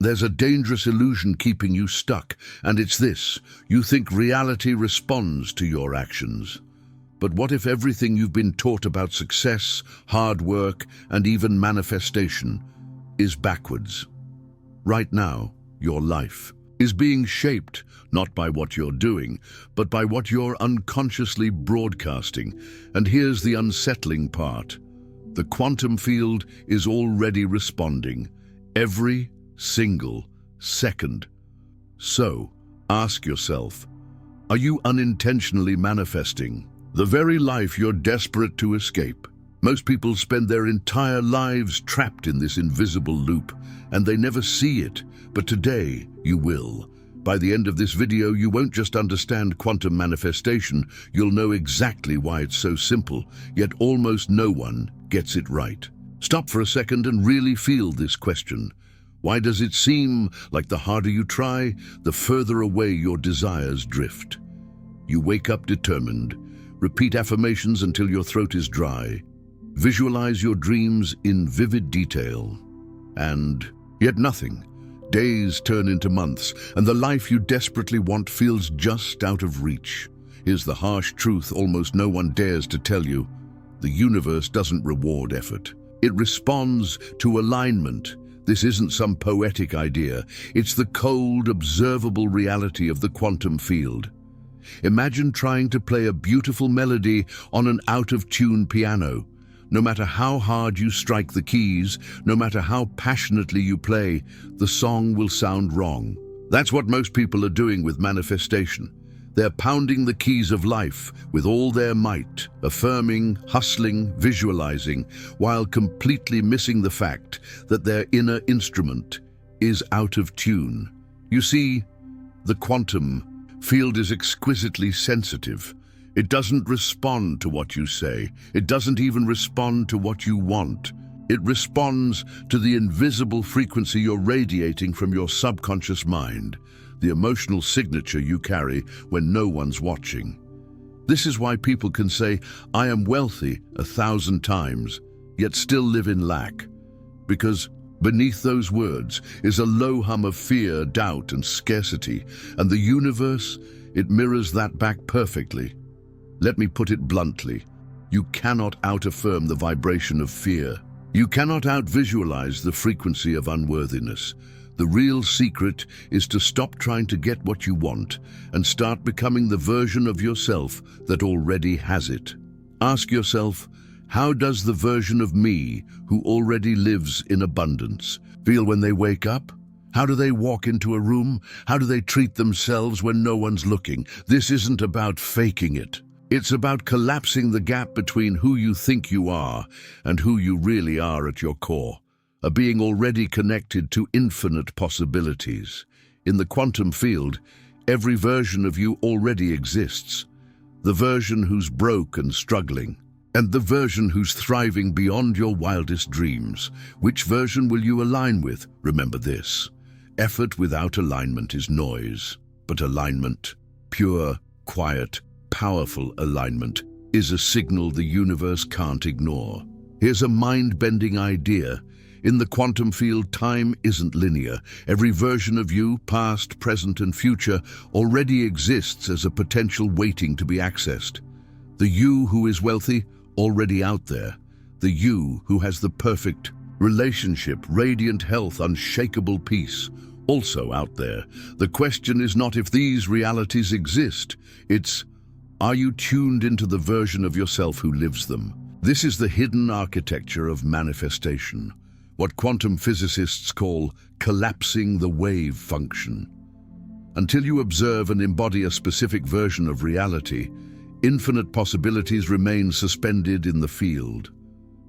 There's a dangerous illusion keeping you stuck, and it's this: you think reality responds to your actions. But what if everything you've been taught about success, hard work, and even manifestation is backwards? Right now, your life is being shaped not by what you're doing, but by what you're unconsciously broadcasting. And here's the unsettling part: the quantum field is already responding, every single second. So, ask yourself, are you unintentionally manifesting the very life you're desperate to escape? Most people spend their entire lives trapped in this invisible loop, and they never see it. But today, you will. By the end of this video, you won't just understand quantum manifestation, you'll know exactly why it's so simple, yet almost no one gets it right. Stop for a second and really feel this question. Why does it seem like the harder you try, the further away your desires drift? You wake up determined, repeat affirmations until your throat is dry, visualize your dreams in vivid detail, and yet nothing. Days turn into months, and the life you desperately want feels just out of reach. Here's the harsh truth almost no one dares to tell you: the universe doesn't reward effort. It responds to alignment. This isn't some poetic idea. It's the cold, observable reality of the quantum field. Imagine trying to play a beautiful melody on an out-of-tune piano. No matter how hard you strike the keys, no matter how passionately you play, the song will sound wrong. That's what most people are doing with manifestation. They're pounding the keys of life with all their might, affirming, hustling, visualizing, while completely missing the fact that their inner instrument is out of tune. You see, the quantum field is exquisitely sensitive. It doesn't respond to what you say. It doesn't even respond to what you want. It responds to the invisible frequency you're radiating from your subconscious mind, the emotional signature you carry when no one's watching. This is why people can say, "I am wealthy," 1,000 times, yet still live in lack. Because beneath those words is a low hum of fear, doubt, and scarcity, and the universe, it mirrors that back perfectly. Let me put it bluntly: you cannot out-affirm the vibration of fear. You cannot out-visualize the frequency of unworthiness. The real secret is to stop trying to get what you want and start becoming the version of yourself that already has it. Ask yourself, how does the version of me who already lives in abundance feel when they wake up? How do they walk into a room? How do they treat themselves when no one's looking? This isn't about faking it. It's about collapsing the gap between who you think you are and who you really are at your core. A being already connected to infinite possibilities. In the quantum field, every version of you already exists. The version who's broke and struggling, and the version who's thriving beyond your wildest dreams. Which version will you align with? Remember this: effort without alignment is noise, but alignment, pure, quiet, powerful alignment, is a signal the universe can't ignore. Here's a mind-bending idea. In the quantum field, time isn't linear. Every version of you, past, present, and future, already exists as a potential waiting to be accessed. The you who is wealthy, already out there. The you who has the perfect relationship, radiant health, unshakable peace, also out there. The question is not if these realities exist. It's, are you tuned into the version of yourself who lives them? This is the hidden architecture of manifestation, what quantum physicists call collapsing the wave function. Until you observe and embody a specific version of reality, infinite possibilities remain suspended in the field.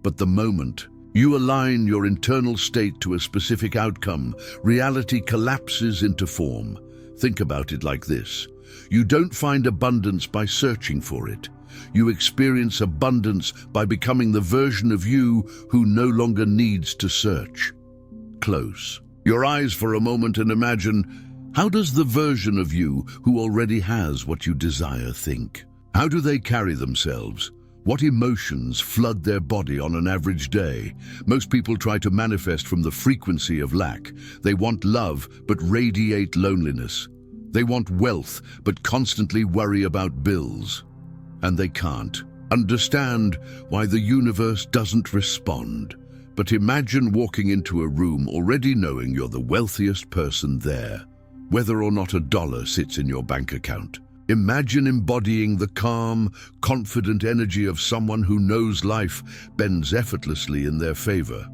But the moment you align your internal state to a specific outcome, reality collapses into form. Think about it like this: you don't find abundance by searching for it. You experience abundance by becoming the version of you who no longer needs to search. Close your eyes for a moment and imagine, how does the version of you who already has what you desire think? How do they carry themselves? What emotions flood their body on an average day? Most people try to manifest from the frequency of lack. They want love, but radiate loneliness. They want wealth, but constantly worry about bills. And they can't understand why the universe doesn't respond. But imagine walking into a room already knowing you're the wealthiest person there, whether or not a dollar sits in your bank account. Imagine embodying the calm, confident energy of someone who knows life bends effortlessly in their favor.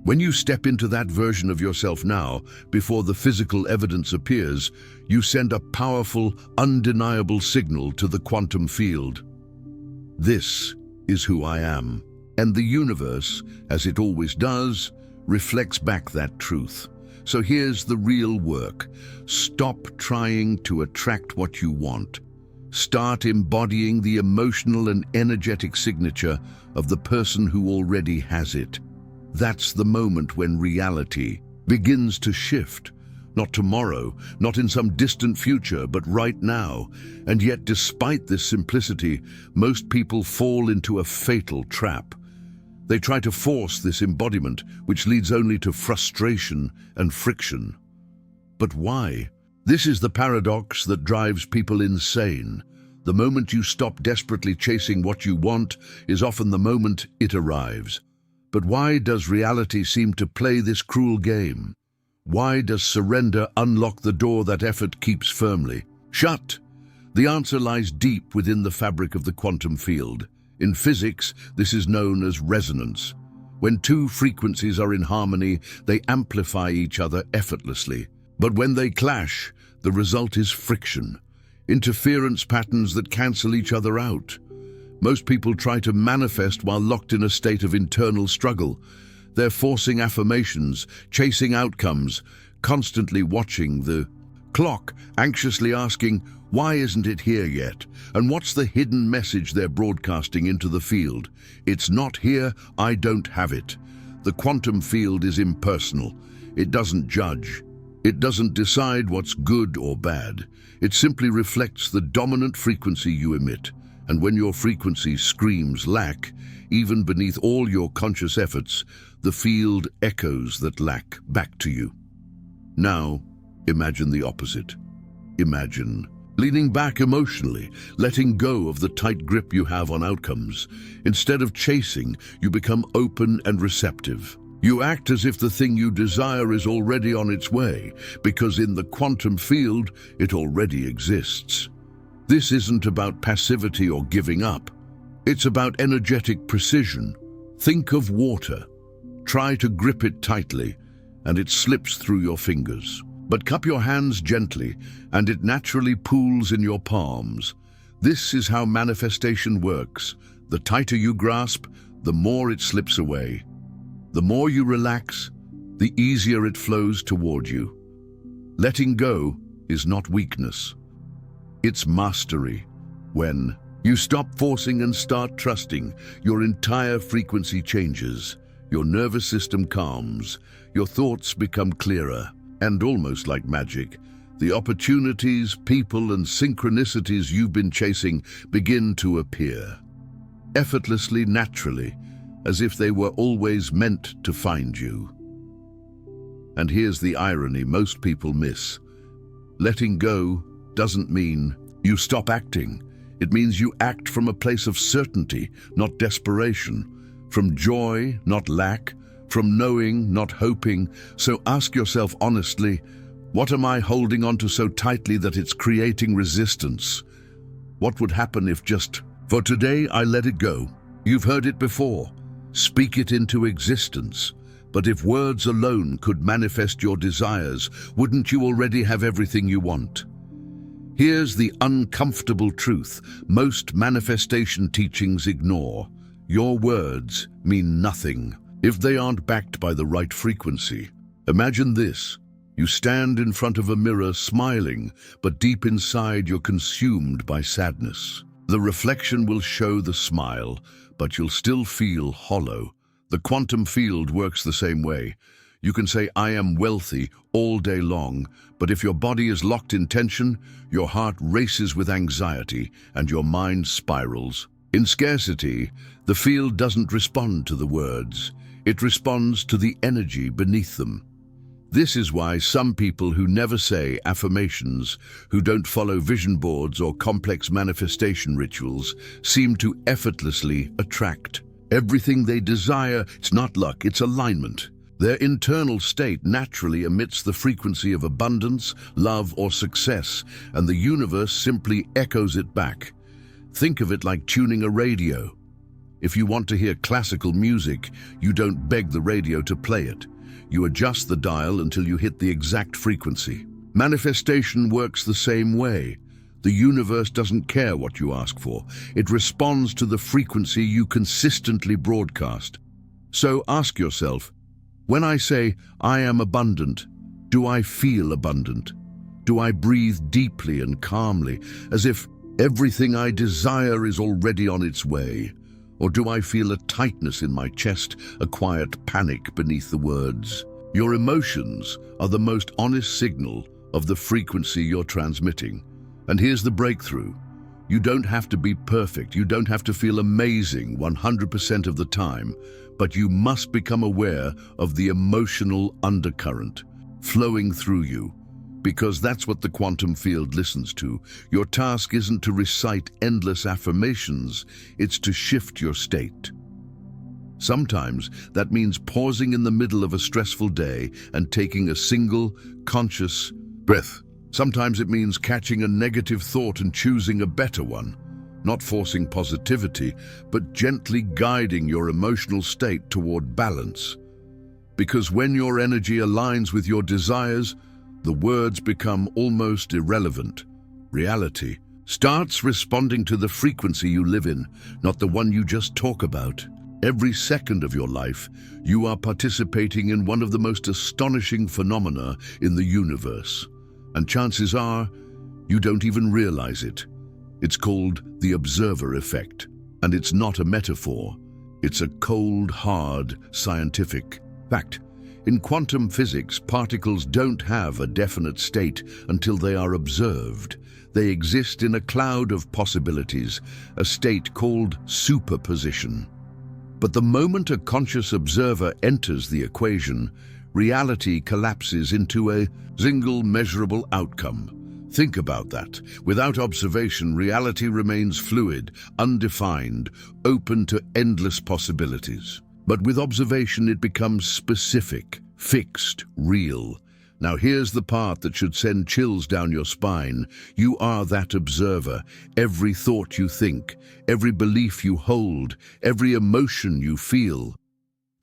When you step into that version of yourself now, before the physical evidence appears, you send a powerful, undeniable signal to the quantum field. This is who I am. And the universe, as it always does, reflects back that truth. So here's the real work. Stop trying to attract what you want. Start embodying the emotional and energetic signature of the person who already has it. That's the moment when reality begins to shift. Not tomorrow, not in some distant future, but right now. And yet, despite this simplicity, most people fall into a fatal trap. They try to force this embodiment, which leads only to frustration and friction. But why? This is the paradox that drives people insane. The moment you stop desperately chasing what you want is often the moment it arrives. But why does reality seem to play this cruel game? Why does surrender unlock the door that effort keeps firmly shut? The answer lies deep within the fabric of the quantum field. In physics, this is known as resonance. When two frequencies are in harmony, they amplify each other effortlessly. But when they clash, the result is friction, interference patterns that cancel each other out. Most people try to manifest while locked in a state of internal struggle. They're forcing affirmations, chasing outcomes, constantly watching the clock, anxiously asking, why isn't it here yet? And what's the hidden message they're broadcasting into the field? It's not here, I don't have it. The quantum field is impersonal. It doesn't judge. It doesn't decide what's good or bad. It simply reflects the dominant frequency you emit. And when your frequency screams lack, even beneath all your conscious efforts, the field echoes that lack back to you. Now, imagine the opposite. Imagine leaning back emotionally, letting go of the tight grip you have on outcomes. Instead of chasing, you become open and receptive. You act as if the thing you desire is already on its way, because in the quantum field, it already exists. This isn't about passivity or giving up. It's about energetic precision. Think of water. Try to grip it tightly, and it slips through your fingers. But cup your hands gently, and it naturally pools in your palms. This is how manifestation works. The tighter you grasp, the more it slips away. The more you relax, the easier it flows toward you. Letting go is not weakness. It's mastery. When you stop forcing and start trusting, your entire frequency changes. Your nervous system calms. Your thoughts become clearer. And almost like magic, the opportunities, people, and synchronicities you've been chasing begin to appear. Effortlessly, naturally, as if they were always meant to find you. And here's the irony most people miss. Letting go doesn't mean you stop acting. It means you act from a place of certainty, not desperation, from joy, not lack, from knowing, not hoping. So ask yourself honestly, what am I holding onto so tightly that it's creating resistance? What would happen if just, for today, I let it go? You've heard it before. Speak it into existence. But if words alone could manifest your desires, wouldn't you already have everything you want? Here's the uncomfortable truth most manifestation teachings ignore. Your words mean nothing if they aren't backed by the right frequency. Imagine this. You stand in front of a mirror smiling, but deep inside you're consumed by sadness. The reflection will show the smile, but you'll still feel hollow. The quantum field works the same way. You can say, I am wealthy all day long, but if your body is locked in tension, your heart races with anxiety and your mind spirals. In scarcity, the field doesn't respond to the words. It responds to the energy beneath them. This is why some people who never say affirmations, who don't follow vision boards or complex manifestation rituals, seem to effortlessly attract everything they desire. It's not luck, it's alignment. Their internal state naturally emits the frequency of abundance, love, or success, and the universe simply echoes it back. Think of it like tuning a radio. If you want to hear classical music, you don't beg the radio to play it. You adjust the dial until you hit the exact frequency. Manifestation works the same way. The universe doesn't care what you ask for. It responds to the frequency you consistently broadcast. So ask yourself, when I say, I am abundant, do I feel abundant? Do I breathe deeply and calmly, as if everything I desire is already on its way? Or do I feel a tightness in my chest, a quiet panic beneath the words? Your emotions are the most honest signal of the frequency you're transmitting. And here's the breakthrough. You don't have to be perfect. You don't have to feel amazing 100% of the time, but you must become aware of the emotional undercurrent flowing through you, because that's what the quantum field listens to. Your task isn't to recite endless affirmations, it's to shift your state. Sometimes that means pausing in the middle of a stressful day and taking a single, conscious breath. Sometimes it means catching a negative thought and choosing a better one, not forcing positivity, but gently guiding your emotional state toward balance. Because when your energy aligns with your desires, the words become almost irrelevant. Reality starts responding to the frequency you live in, not the one you just talk about. Every second of your life, you are participating in one of the most astonishing phenomena in the universe. And chances are, you don't even realize it. It's called the observer effect. And it's not a metaphor. It's a cold, hard, scientific fact. In quantum physics, particles don't have a definite state until they are observed. They exist in a cloud of possibilities, a state called superposition. But the moment a conscious observer enters the equation, reality collapses into a single measurable outcome. Think about that. Without observation, reality remains fluid, undefined, open to endless possibilities. But with observation, it becomes specific, fixed, real. Now here's the part that should send chills down your spine. You are that observer. Every thought you think, every belief you hold, every emotion you feel.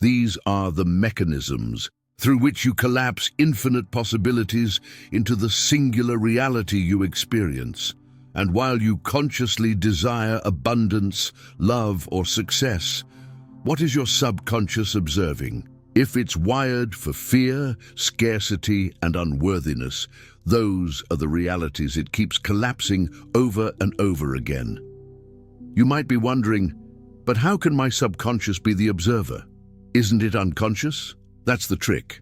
These are the mechanisms through which you collapse infinite possibilities into the singular reality you experience. And while you consciously desire abundance, love, or success, what is your subconscious observing? If it's wired for fear, scarcity, and unworthiness, those are the realities it keeps collapsing over and over again. You might be wondering, but how can my subconscious be the observer? Isn't it unconscious? That's the trick.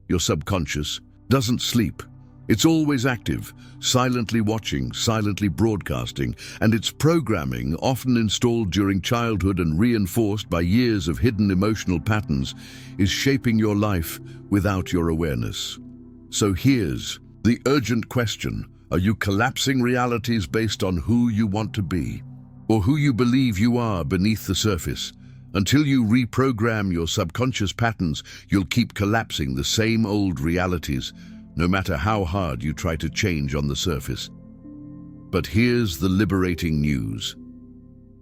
Your subconscious doesn't sleep. It's always active, silently watching, silently broadcasting, and its programming, often installed during childhood and reinforced by years of hidden emotional patterns, is shaping your life without your awareness. So here's the urgent question. Are you collapsing realities based on who you want to be, or who you believe you are beneath the surface? Until you reprogram your subconscious patterns, you'll keep collapsing the same old realities, no matter how hard you try to change on the surface. But here's the liberating news.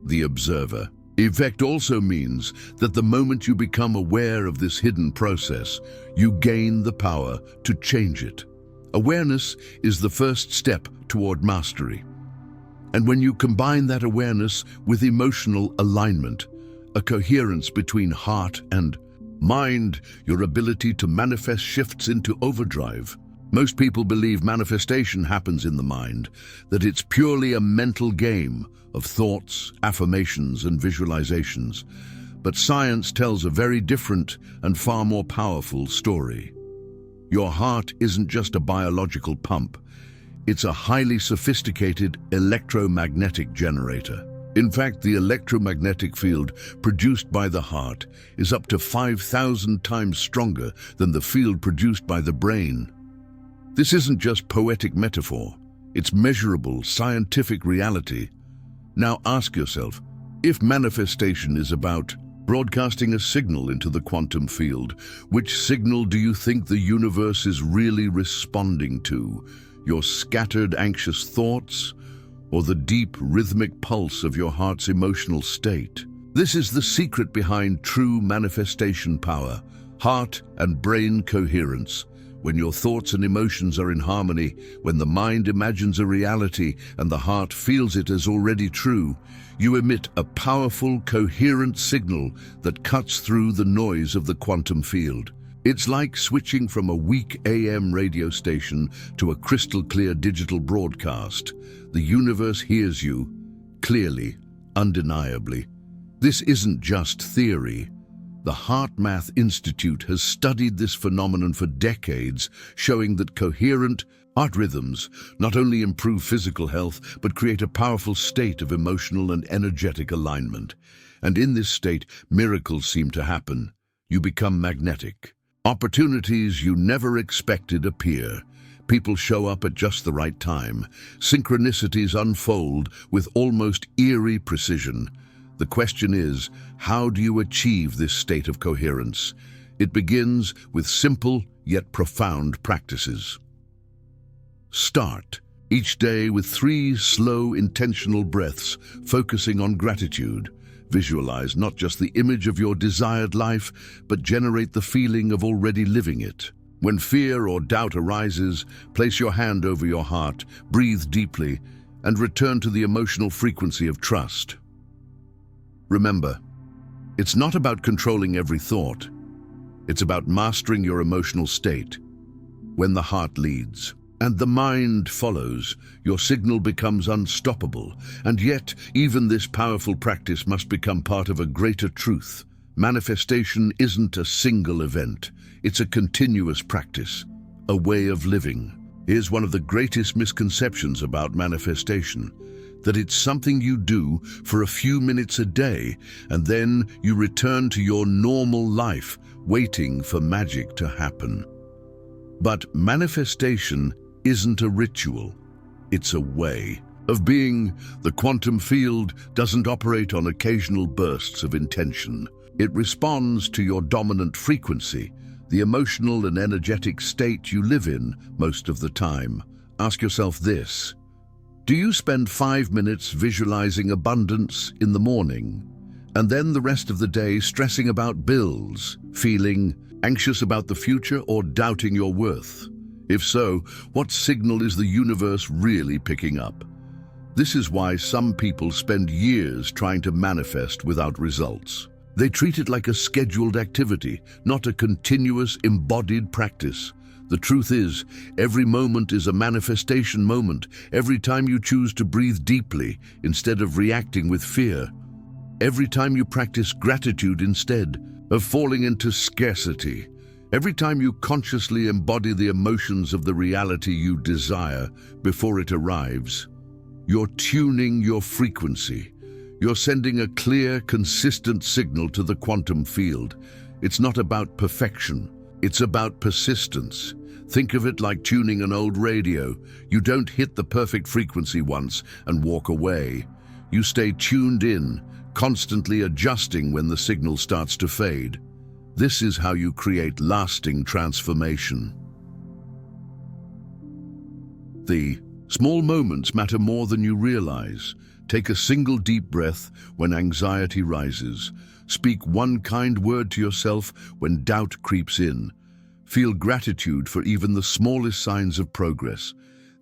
The observer effect also means that the moment you become aware of this hidden process, you gain the power to change it. Awareness is the first step toward mastery. And when you combine that awareness with emotional alignment, a coherence between heart and mind, your ability to manifest shifts into overdrive. Most people believe manifestation happens in the mind, that it's purely a mental game of thoughts, affirmations, and visualizations. But science tells a very different and far more powerful story. Your heart isn't just a biological pump. It's a highly sophisticated electromagnetic generator. In fact, the electromagnetic field produced by the heart is up to 5,000 times stronger than the field produced by the brain. This isn't just poetic metaphor, it's measurable scientific reality. Now ask yourself, if manifestation is about broadcasting a signal into the quantum field, which signal do you think the universe is really responding to? Your scattered, anxious thoughts, or the deep, rhythmic pulse of your heart's emotional state? This is the secret behind true manifestation power, heart and brain coherence. When your thoughts and emotions are in harmony, when the mind imagines a reality and the heart feels it as already true, you emit a powerful, coherent signal that cuts through the noise of the quantum field. It's like switching from a weak AM radio station to a crystal-clear digital broadcast. The universe hears you, clearly, undeniably. This isn't just theory. The HeartMath Institute has studied this phenomenon for decades, showing that coherent heart rhythms not only improve physical health, but create a powerful state of emotional and energetic alignment. And in this state, miracles seem to happen. You become magnetic. Opportunities you never expected appear. People show up at just the right time. Synchronicities unfold with almost eerie precision. The question is, how do you achieve this state of coherence? It begins with simple yet profound practices. Start each day with 3 slow, intentional breaths, focusing on gratitude. Visualize not just the image of your desired life, but generate the feeling of already living it. When fear or doubt arises, place your hand over your heart, breathe deeply, and return to the emotional frequency of trust. Remember, it's not about controlling every thought. It's about mastering your emotional state. When the heart leads and the mind follows, your signal becomes unstoppable. And yet, even this powerful practice must become part of a greater truth. Manifestation isn't a single event. It's a continuous practice, a way of living. Here's one of the greatest misconceptions about manifestation: that it's something you do for a few minutes a day, and then you return to your normal life, waiting for magic to happen. But manifestation isn't a ritual, it's a way of being. The quantum field doesn't operate on occasional bursts of intention. It responds to your dominant frequency, the emotional and energetic state you live in most of the time. Ask yourself this: do you spend 5 minutes visualizing abundance in the morning, and then the rest of the day stressing about bills, feeling anxious about the future, or doubting your worth? If so, what signal is the universe really picking up? This is why some people spend years trying to manifest without results. They treat it like a scheduled activity, not a continuous embodied practice. The truth is, every moment is a manifestation moment. Every time you choose to breathe deeply instead of reacting with fear. Every time you practice gratitude instead of falling into scarcity. Every time you consciously embody the emotions of the reality you desire before it arrives. You're tuning your frequency. You're sending a clear, consistent signal to the quantum field. It's not about perfection. It's about persistence. Think of it like tuning an old radio. You don't hit the perfect frequency once and walk away. You stay tuned in, constantly adjusting when the signal starts to fade. This is how you create lasting transformation. The small moments matter more than you realize. Take a single deep breath when anxiety rises. Speak one kind word to yourself when doubt creeps in. Feel gratitude for even the smallest signs of progress.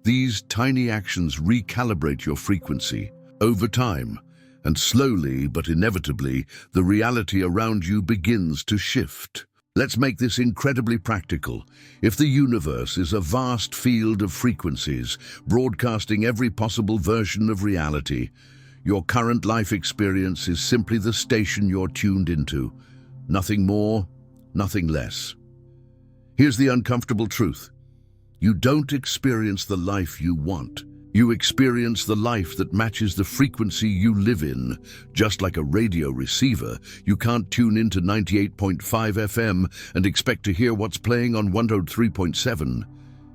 These tiny actions recalibrate your frequency. Over time, and slowly but inevitably, the reality around you begins to shift. Let's make this incredibly practical. If the universe is a vast field of frequencies, broadcasting every possible version of reality, your current life experience is simply the station you're tuned into. Nothing more, nothing less. Here's the uncomfortable truth. You don't experience the life you want. You experience the life that matches the frequency you live in. Just like a radio receiver, you can't tune into 98.5 FM and expect to hear what's playing on 103.7.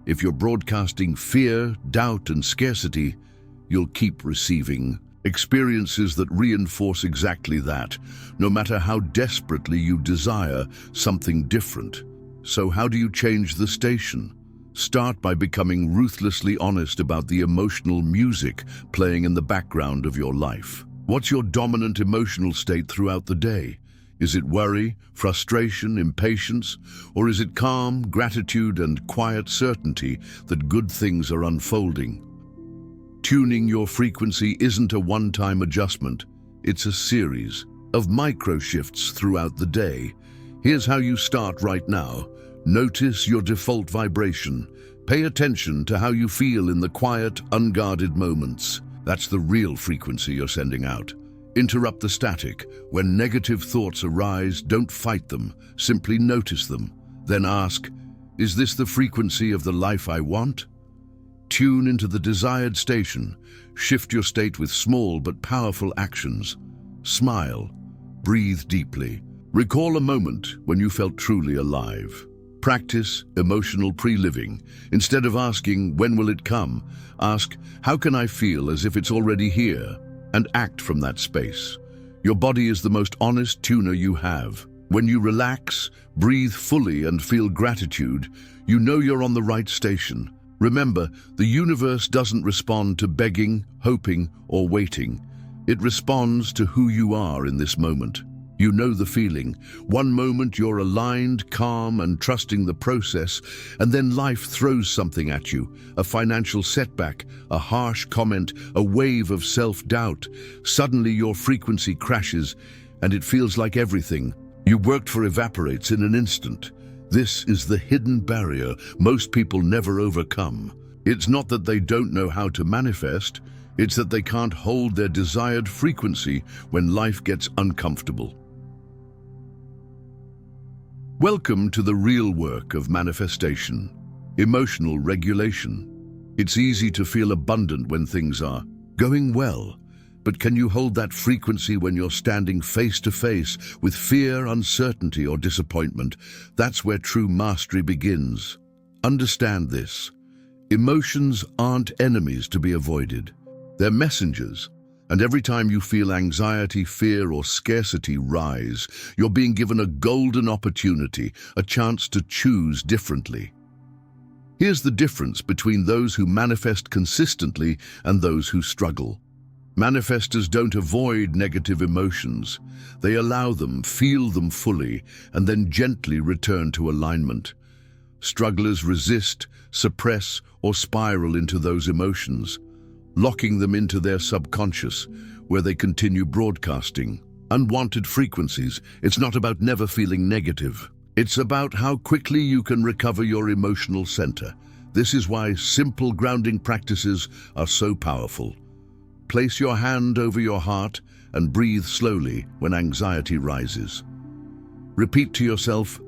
If you're broadcasting fear, doubt, and scarcity, you'll keep receiving experiences that reinforce exactly that, no matter how desperately you desire something different. So how do you change the station? Start by becoming ruthlessly honest about the emotional music playing in the background of your life. What's your dominant emotional state throughout the day? Is it worry, frustration, impatience, or is it calm, gratitude, and quiet certainty that good things are unfolding? Tuning your frequency isn't a one-time adjustment, it's a series of micro shifts throughout the day. Here's how you start right now. Notice your default vibration. Pay attention to how you feel in the quiet, unguarded moments. That's the real frequency you're sending out. Interrupt the static. When negative thoughts arise, don't fight them. Simply notice them. Then ask, is this the frequency of the life I want? Tune into the desired station. Shift your state with small but powerful actions. Smile. Breathe deeply. Recall a moment when you felt truly alive. Practice emotional pre-living. Instead of asking, when will it come? Ask, how can I feel as if it's already here? And act from that space. Your body is the most honest tuner you have. When you relax, breathe fully, and feel gratitude, you know you're on the right station. Remember, the universe doesn't respond to begging, hoping, or waiting. It responds to who you are in this moment. You know the feeling. One moment you're aligned, calm, and trusting the process, and then life throws something at you. A financial setback, a harsh comment, a wave of self-doubt. Suddenly your frequency crashes, and it feels like everything you worked for evaporates in an instant. This is the hidden barrier most people never overcome. It's not that they don't know how to manifest, it's that they can't hold their desired frequency when life gets uncomfortable. Welcome to the real work of manifestation, emotional regulation. It's easy to feel abundant when things are going well, but can you hold that frequency when you're standing face to face with fear, uncertainty, or disappointment? That's where true mastery begins. Understand this. Emotions aren't enemies to be avoided. They're messengers. And every time you feel anxiety, fear, or scarcity rise, you're being given a golden opportunity, a chance to choose differently. Here's the difference between those who manifest consistently and those who struggle. Manifestors don't avoid negative emotions. They allow them, feel them fully, and then gently return to alignment. Strugglers resist, suppress, or spiral into those emotions, locking them into their subconscious, where they continue broadcasting unwanted frequencies. It's not about never feeling negative. It's about how quickly you can recover your emotional center. This is why simple grounding practices are so powerful. Place your hand over your heart and breathe slowly when anxiety rises. Repeat to yourself,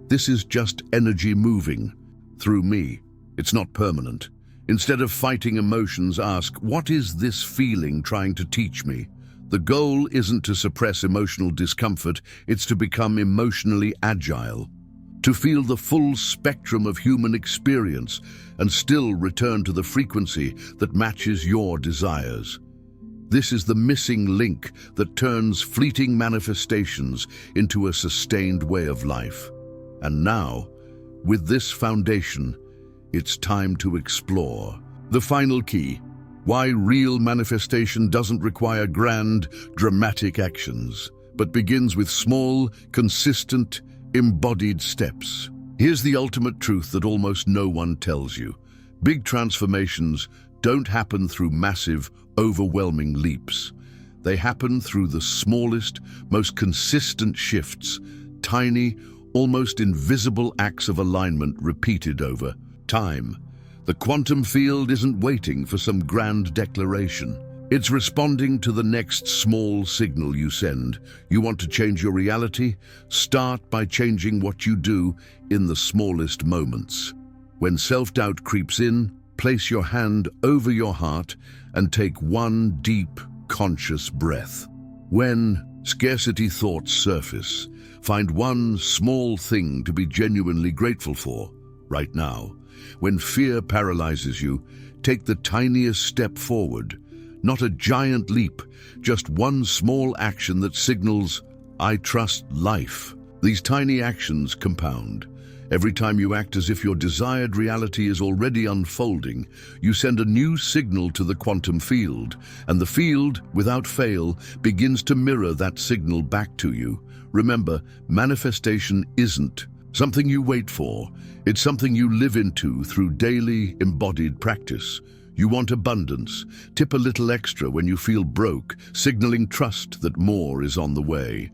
this is just energy moving through me. It's not permanent. Instead of fighting emotions, ask, what is this feeling trying to teach me? The goal isn't to suppress emotional discomfort, it's to become emotionally agile, to feel the full spectrum of human experience and still return to the frequency that matches your desires. This is the missing link that turns fleeting manifestations into a sustained way of life. And now, with this foundation, it's time to explore the final key: why real manifestation doesn't require grand, dramatic actions, but begins with small, consistent, embodied steps. Here's the ultimate truth that almost no one tells you. Big transformations don't happen through massive, overwhelming leaps. They happen through the smallest, most consistent shifts, tiny, almost invisible acts of alignment repeated over time. The quantum field isn't waiting for some grand declaration. It's responding to the next small signal you send. You want to change your reality? Start by changing what you do in the smallest moments. When self-doubt creeps in, place your hand over your heart and take one deep, conscious breath. When scarcity thoughts surface, find one small thing to be genuinely grateful for right now. When fear paralyzes you, take the tiniest step forward. Not a giant leap, just one small action that signals, "I trust life." These tiny actions compound. Every time you act as if your desired reality is already unfolding, you send a new signal to the quantum field, and the field, without fail, begins to mirror that signal back to you. Remember, manifestation isn't something you wait for. It's something you live into through daily, embodied practice. You want abundance? Tip a little extra when you feel broke, signaling trust that more is on the way.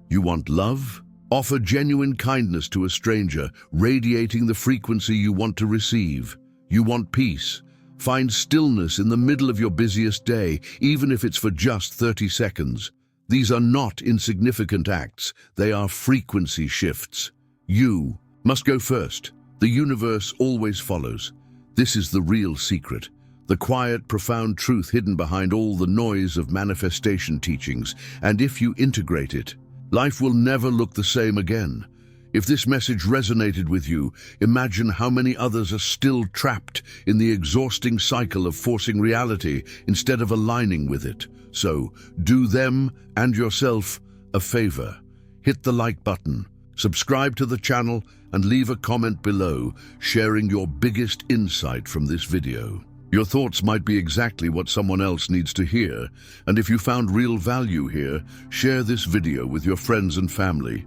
You want love? Offer genuine kindness to a stranger, radiating the frequency you want to receive. You want peace? Find stillness in the middle of your busiest day, even if it's for just 30 seconds. These are not insignificant acts, they are frequency shifts. You must go first. The universe always follows. This is the real secret. The quiet, profound truth hidden behind all the noise of manifestation teachings, and if you integrate it, life will never look the same again. If this message resonated with you, imagine how many others are still trapped in the exhausting cycle of forcing reality instead of aligning with it. So, do them and yourself a favor. Hit the like button, subscribe to the channel, and leave a comment below, sharing your biggest insight from this video. Your thoughts might be exactly what someone else needs to hear, and if you found real value here, share this video with your friends and family.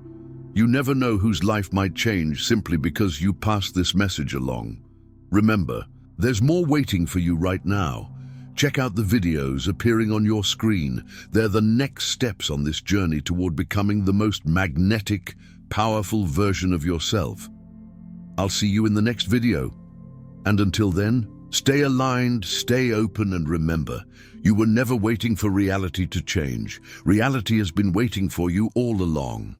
You never know whose life might change simply because you pass this message along. Remember, there's more waiting for you right now. Check out the videos appearing on your screen. They're the next steps on this journey toward becoming the most magnetic, powerful version of yourself. I'll see you in the next video. And until then, stay aligned, stay open, and remember, you were never waiting for reality to change. Reality has been waiting for you all along.